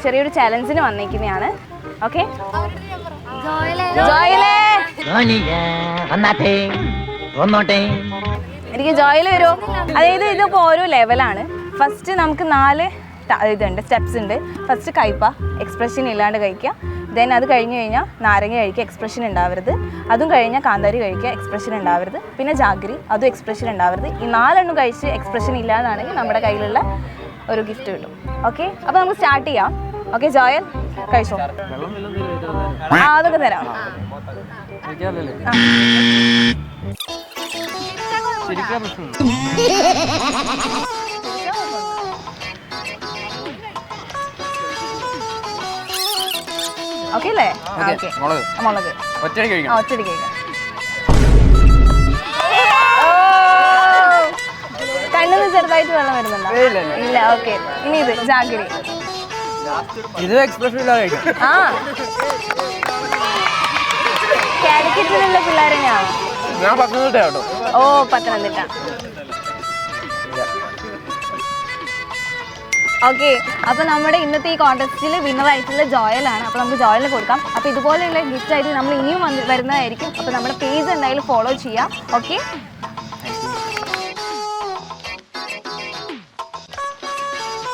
ചെറിയൊരു ചലഞ്ചിന് വന്നിരിക്കുന്നതാണ്. ഓക്കെ, എനിക്ക് ജോയിൽ വരുമോ? അതായത് ഇതിപ്പോൾ ഓരോ ലെവലാണ്. ഫസ്റ്റ് നമുക്ക് 4 ഇതുണ്ട്, സ്റ്റെപ്സ് ഉണ്ട്. ഫസ്റ്റ് കയ്പ, എക്സ്പ്രഷൻ ഇല്ലാണ്ട് കഴിക്കുക. ദെൻ അത് കഴിഞ്ഞ് കഴിഞ്ഞാൽ നാരങ്ങ കഴിക്കുക, എക്സ്പ്രഷൻ ഉണ്ടാവരുത്. അതും കഴിഞ്ഞാൽ കാന്താരി കഴിക്കുക, എക്സ്പ്രഷൻ ഉണ്ടാവരുത്. പിന്നെ ജാഗരി, അതും എക്സ്പ്രഷൻ ഉണ്ടാവരുത്. ഈ 4 എണ്ണം കഴിച്ച് എക്സ്പ്രഷൻ ഇല്ലാതാണെങ്കിൽ നമ്മുടെ കയ്യിലുള്ള ഒരു ഗിഫ്റ്റ് കിട്ടും. ഓക്കെ, അപ്പോൾ നമുക്ക് സ്റ്റാർട്ട് ചെയ്യാം. ഓക്കെ ജോയൽ, കഴിച്ചോ. അതൊക്കെ തരാം. ഓക്കെ അല്ലേ? മുളക് ഒറ്റടി കഴിക്കാം. കണ്ണിന് ചെറുതായിട്ട് വെള്ളം വരുന്നുണ്ടോ? ഇല്ല. ഓക്കെ, ഇനി ഇത് ജാഗരി. കാലിക്കറ്റിലുള്ള പിള്ളേരെയാണോ? ഓ, പത്തനംതിട്ട. ഓക്കെ, അപ്പോൾ നമ്മുടെ ഇന്നത്തെ ഈ കോൺടെസ്റ്റിൽ വിന്നറായിട്ടുള്ള ജോയലാണ്. അപ്പോൾ നമുക്ക് ജോയലിന് കൊടുക്കാം. അപ്പോൾ ഇതുപോലെയുള്ള ഗിഫ്റ്റ് ആയിട്ട് നമ്മൾ ഇനിയും വരുന്നതായിരിക്കും. അപ്പോൾ നമ്മുടെ പേജ് എന്തായാലും ഫോളോ ചെയ്യാം. ഓക്കെ.